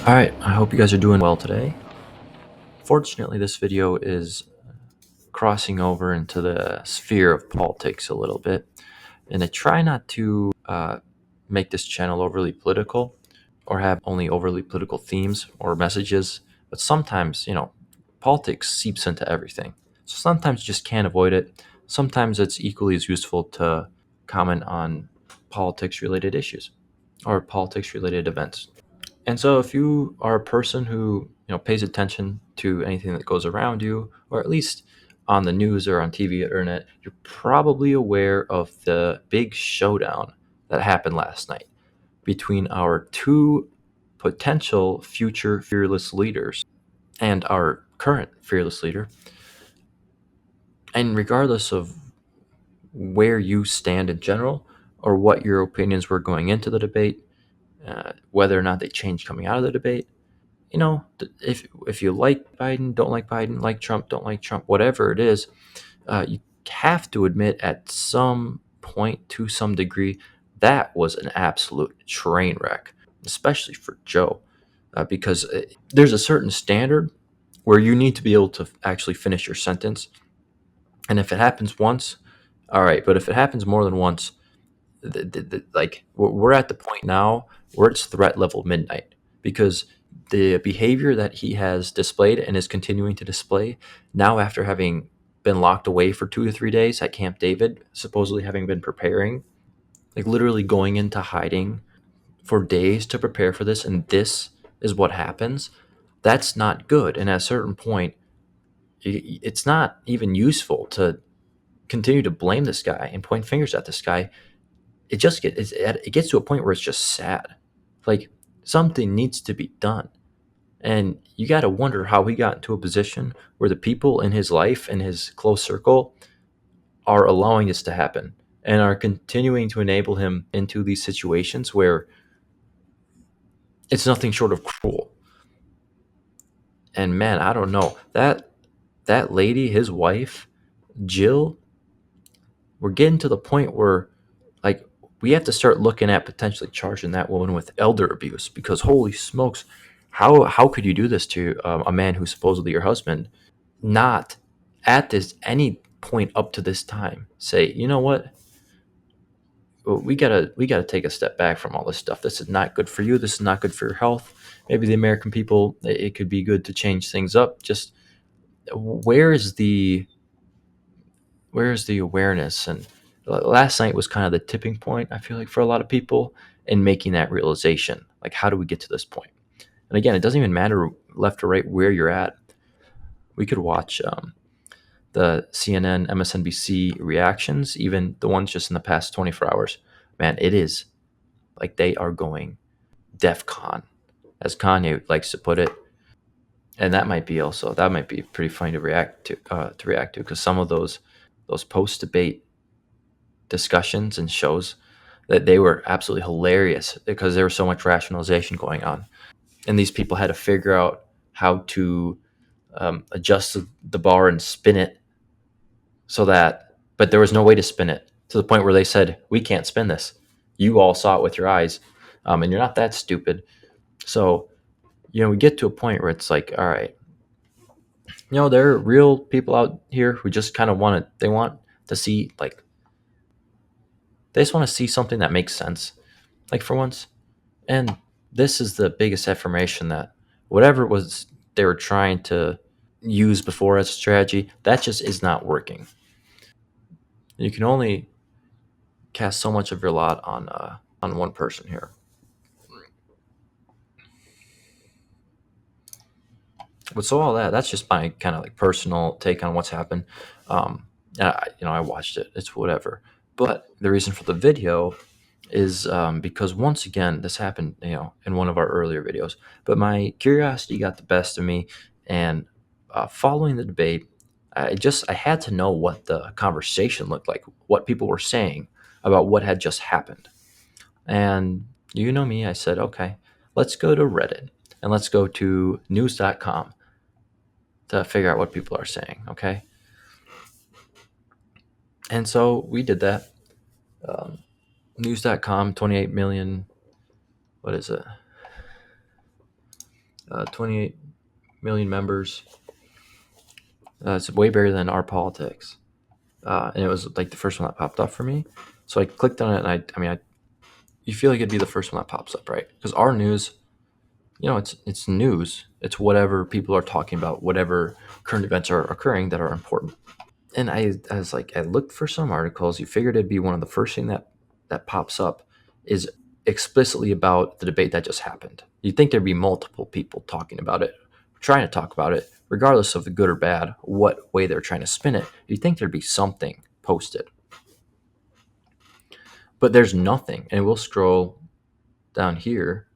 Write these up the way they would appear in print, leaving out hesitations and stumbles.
All right, I hope you guys are doing well today. Fortunately, this video is crossing over into the sphere of politics a little bit, and I try not to make this channel overly political or have only overly political themes or messages, but sometimes, politics seeps into everything. So sometimes you just can't avoid it. Sometimes it's equally as useful to comment on politics related issues or politics related events. And so if you are a person who, pays attention to anything that goes around you, or at least on the news or on TV or internet, you're probably aware of the big showdown that happened last night between our two potential future fearless leaders and our current fearless leader. And regardless of where you stand in general or what your opinions were going into the debate, whether or not they changed coming out of the debate, if you like Biden, don't like Biden, like Trump, don't like Trump, whatever it is, you have to admit at some point, to some degree, that was an absolute train wreck, especially for Joe, because there's a certain standard where you need to be able to actually finish your sentence. And if it happens once, all right, but if it happens more than once, like we're at the point now where it's threat level midnight, because the behavior that he has displayed and is continuing to display now, after having been locked away for 2 to 3 days at Camp David, supposedly having been preparing, like literally going into hiding for days to prepare for this, and this is what happens. That's not good. And at a certain point, it's not even useful to continue to blame this guy and point fingers at this guy. It gets to a point where it's just sad. Like, something needs to be done, and you got to wonder how he got into a position where the people in his life and his close circle are allowing this to happen and are continuing to enable him into these situations where it's nothing short of cruel. And man, I don't know, that lady, his wife, Jill, we're getting to the point where, like, we have to start looking at potentially charging that woman with elder abuse, because holy smokes, how could you do this to a man who's supposedly your husband? Not at this any point up to this time say, you know what, we gotta take a step back from all this stuff. This is not good for you. This is not good for your health. Maybe the American people, it could be good to change things up. Just where is the awareness? And last night was kind of the tipping point, I feel like, for a lot of people in making that realization. Like, how do we get to this point? And again, it doesn't even matter left or right where you're at. We could watch the CNN, MSNBC reactions, even the ones just in the past 24 hours. Man, it is like they are going DEF CON, as Kanye likes to put it. And that might be pretty funny to react to, because some of those post debate discussions and shows, that they were absolutely hilarious because there was so much rationalization going on, and these people had to figure out how to adjust the bar and spin it so that, but there was no way to spin it to the point where they said, we can't spin this. You all saw it with your eyes, and you're not that stupid. So, we get to a point where it's like, all right, there are real people out here who just kind of they want to see, like, they just want to see something that makes sense, like, for once. And this is the biggest affirmation that whatever it was they were trying to use before as a strategy, that just is not working. You can only cast so much of your lot on one person here. But so all that's just my kind of like personal take on what's happened. I watched it. It's whatever. But the reason for the video is because, once again, this happened, in one of our earlier videos. But my curiosity got the best of me, and following the debate, I had to know what the conversation looked like, what people were saying about what had just happened. And you know me, I said, okay, let's go to Reddit and let's go to news.com to figure out what people are saying. Okay. And so we did that. News.com, 28 million. What is it? 28 million members. It's way bigger than our politics. And it was like the first one that popped up for me. So I clicked on it, and you feel like it'd be the first one that pops up, right? Because our news, it's news. It's whatever people are talking about, whatever current events are occurring that are important. And I was like, I looked for some articles. You figured it'd be one of the first thing that pops up is explicitly about the debate that just happened. You'd think there'd be multiple people talking about it, trying to talk about it, regardless of the good or bad, what way they're trying to spin it. You'd think there'd be something posted, but there's nothing. And we'll scroll down here.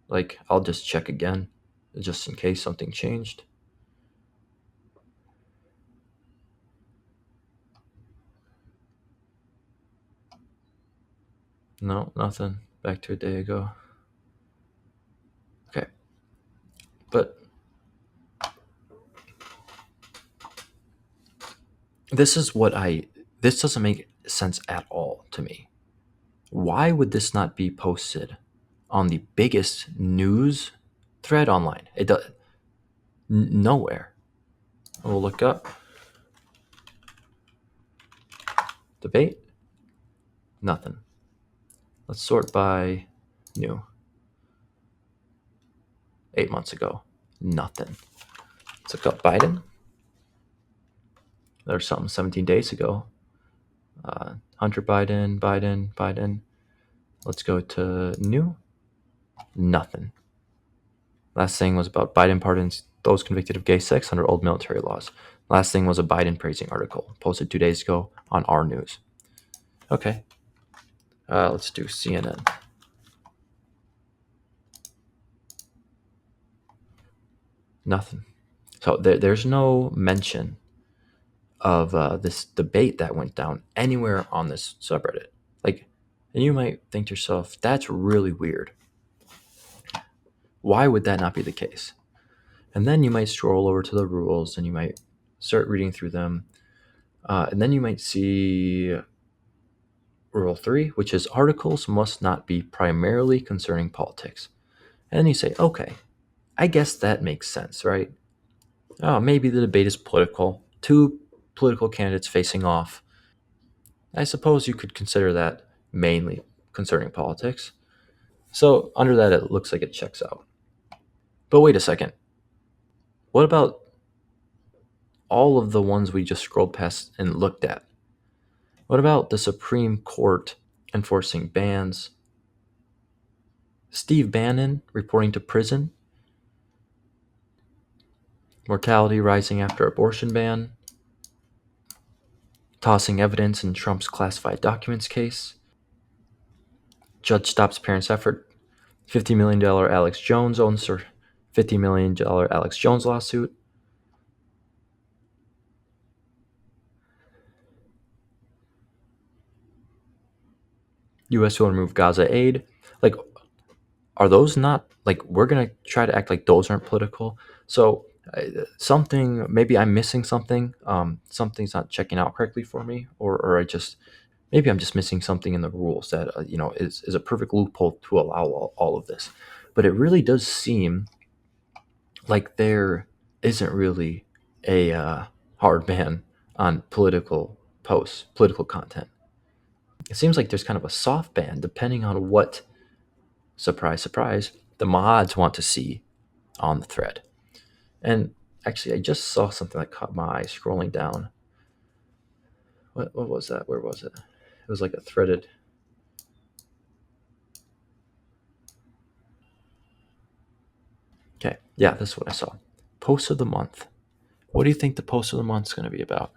Like, I'll just check again, just in case something changed. No, nothing. Back to a day ago. Okay. But this is what this doesn't make sense at all to me. Why would this not be posted on the biggest news thread online? It does nowhere. We'll look up debate. Nothing. Let's sort by new. 8 months ago. Nothing. Let's look up Biden. There's something 17 days ago. Hunter Biden, Biden. Let's go to new. Nothing. Last thing was about Biden pardons those convicted of gay sex under old military laws. Last thing was a Biden praising article posted 2 days ago on our news. Okay. Let's do CNN. Nothing. So there's no mention of this debate that went down anywhere on this subreddit. Like, and you might think to yourself, that's really weird. Why would that not be the case? And then you might stroll over to the rules and you might start reading through them. And then you might see Rule 3, which is articles must not be primarily concerning politics. And then you say, okay, I guess that makes sense, right? Oh, maybe the debate is political. Two political candidates facing off. I suppose you could consider that mainly concerning politics. So under that, it looks like it checks out. But wait a second. What about all of the ones we just scrolled past and looked at? What about the Supreme Court enforcing bans? Steve Bannon reporting to prison? Mortality rising after abortion ban? Tossing evidence in Trump's classified documents case? Judge stops parents' effort. $50 million Alex Jones owns her $50 million Alex Jones lawsuit. U.S. will remove Gaza aid. Like, are those not, like, we're going to try to act like those aren't political? So something, maybe I'm missing something. Something's not checking out correctly for me, or maybe I'm just missing something in the rules that, is a perfect loophole to allow all of this. But it really does seem like there isn't really a hard ban on political posts, political content. It seems like there's kind of a soft ban depending on what, surprise, surprise, the mods want to see on the thread. And actually, I just saw something that caught my eye scrolling down. What was that? Where was it? It was like a threaded. Okay, yeah, this is what I saw. Post of the month. What do you think the post of the month is going to be about?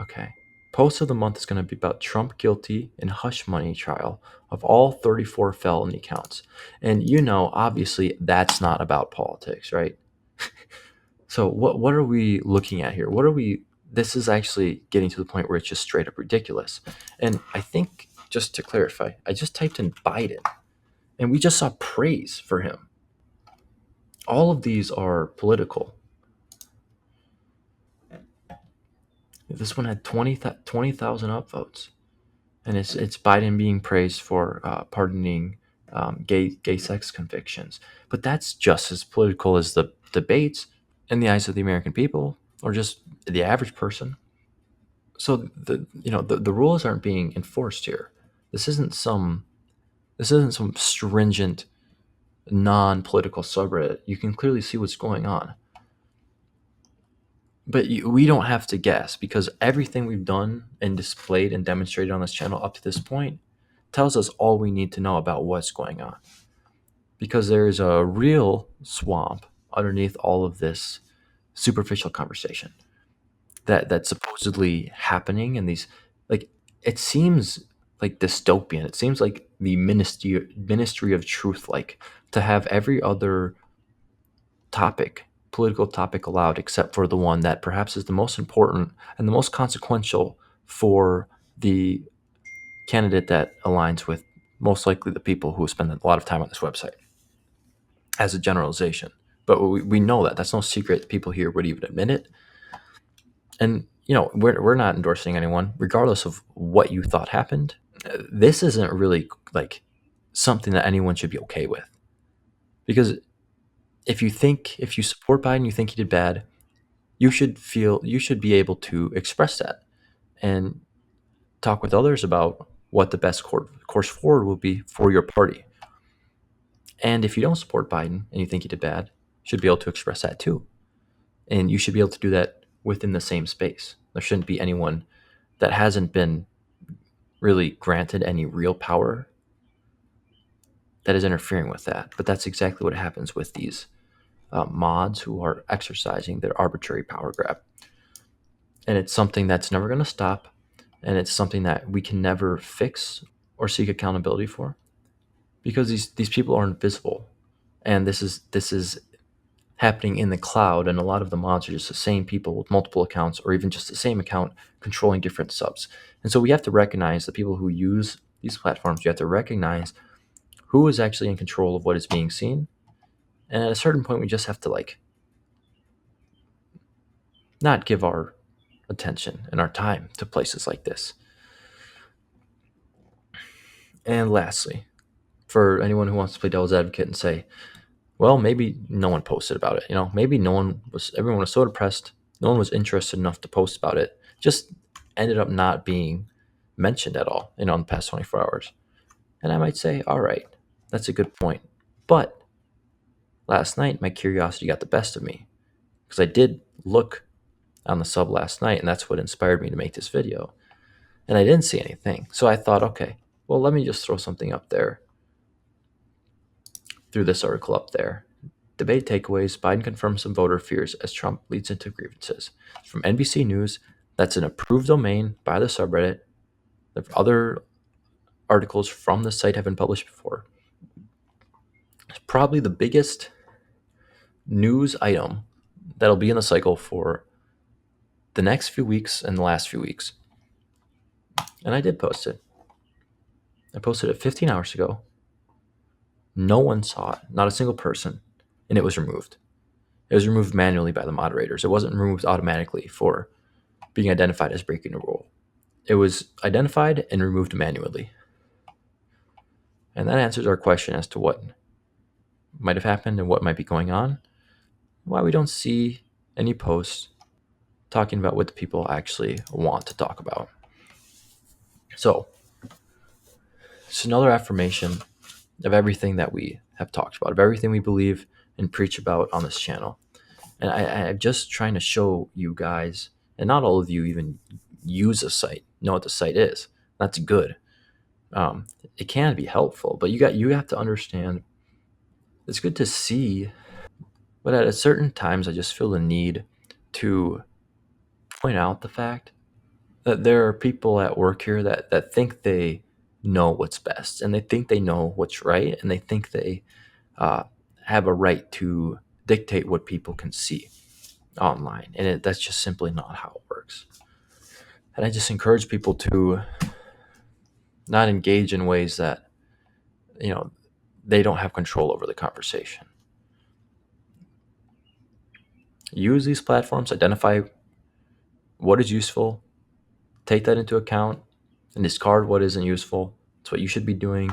Okay. Post of the month is going to be about Trump guilty in hush money trial of all 34 felony counts. And obviously that's not about politics, right? So what are we looking at here? This is actually getting to the point where it's just straight up ridiculous. And I think, just to clarify, I just typed in Biden and we just saw praise for him. All of these are political. This one had 20,000 upvotes. And it's Biden being praised for pardoning gay sex convictions. But that's just as political as the debates in the eyes of the American people or just the average person. So the rules aren't being enforced here. This isn't some this isn't some stringent non-political subreddit. You can clearly see what's going on. But we don't have to guess because everything we've done and displayed and demonstrated on this channel up to this point tells us all we need to know about what's going on. Because there's a real swamp underneath all of this superficial conversation that's supposedly happening in these, like, it seems like dystopian. It seems like the ministry of truth, like, to have every other topic, political topic allowed except for the one that perhaps is the most important and the most consequential for the candidate that aligns with most likely the people who spend a lot of time on this website, as a generalization. But we know that that's no secret. People here would even admit it. And we're not endorsing anyone regardless of what you thought happened. This isn't really like something that anyone should be okay with, because if you support Biden, you think he did bad, you should be able to express that and talk with others about what the best course forward will be for your party. And if you don't support Biden and you think he did bad, you should be able to express that too. And you should be able to do that within the same space. There shouldn't be anyone that hasn't been really granted any real power that is interfering with that. But that's exactly what happens with these mods who are exercising their arbitrary power grab. And it's something that's never going to stop. And it's something that we can never fix or seek accountability for, because these people are invisible. And this is happening in the cloud, and a lot of the mods are just the same people with multiple accounts, or even just the same account controlling different subs. And so we have to recognize the people who use these platforms. You have to recognize who is actually in control of what is being seen. And at a certain point, we just have to, like, not give our attention and our time to places like this. And lastly, for anyone who wants to play devil's advocate and say, well, maybe no one posted about it. Maybe everyone was so depressed, no one was interested enough to post about it. Just ended up not being mentioned at all, in the past 24 hours. And I might say, all right, that's a good point. But last night, my curiosity got the best of me, because I did look on the sub last night, and that's what inspired me to make this video. And I didn't see anything. So I thought, okay, well, let me just throw something up there. Threw this article up there. Debate takeaways: Biden confirms some voter fears as Trump leads into grievances. From NBC News. That's an approved domain by the subreddit. The other articles from the site have been published before. It's probably the biggest news item that'll be in the cycle for the next few weeks and the last few weeks. And I did post it. I posted it 15 hours ago. No one saw it, not a single person, and it was removed. It was removed manually by the moderators. It wasn't removed automatically for being identified as breaking a rule. It was identified and removed manually. And that answers our question as to what might have happened and what might be going on, why we don't see any posts talking about what the people actually want to talk about. So it's another affirmation of everything that we have talked about, of everything we believe and preach about on this channel. And I'm just trying to show you guys, and not all of you even use a site, know what the site is. That's good. It can be helpful, but you have to understand, it's good to see, but at certain times I just feel the need to point out the fact that there are people at work here that think they know what's best, and they think they know what's right, and they think they have a right to dictate what people can see online, and that's just simply not how it works. And I just encourage people to not engage in ways that they don't have control over the conversation. Use these platforms, identify what is useful, take that into account, and discard what isn't useful. It's what you should be doing.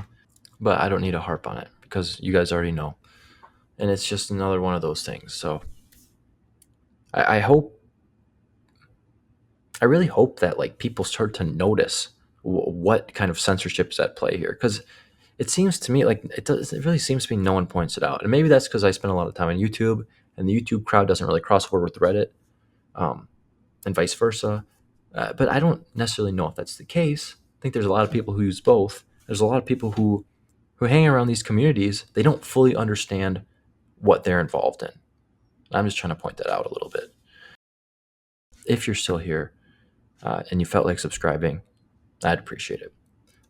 but I don't need to harp on it because you guys already know. And it's just another one of those things. So I hope, I really hope that like people start to notice what kind of censorship is at play here, because it seems to me like it really seems to me no one points it out, and maybe that's because I spend a lot of time on YouTube, and the YouTube crowd doesn't really cross over with Reddit, um, and vice versa. But I don't necessarily know if that's the case. I think there's a lot of people who use both. There's a lot of people who hang around these communities. They don't fully understand what they're involved in. I'm just trying to point that out a little bit. If you're still here and you felt like subscribing, I'd appreciate it.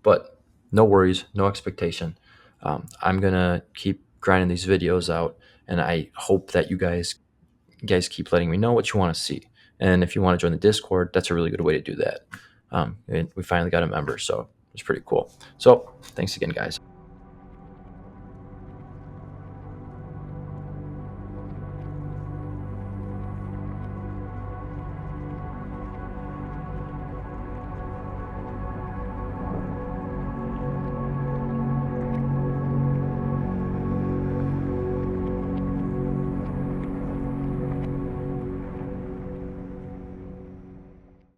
But no worries, no expectation. I'm gonna keep grinding these videos out, and I hope that you guys keep letting me know what you want to see. And if you want to join the Discord, that's a really good way to do that. And we finally got a member, so it's pretty cool. So thanks again, guys.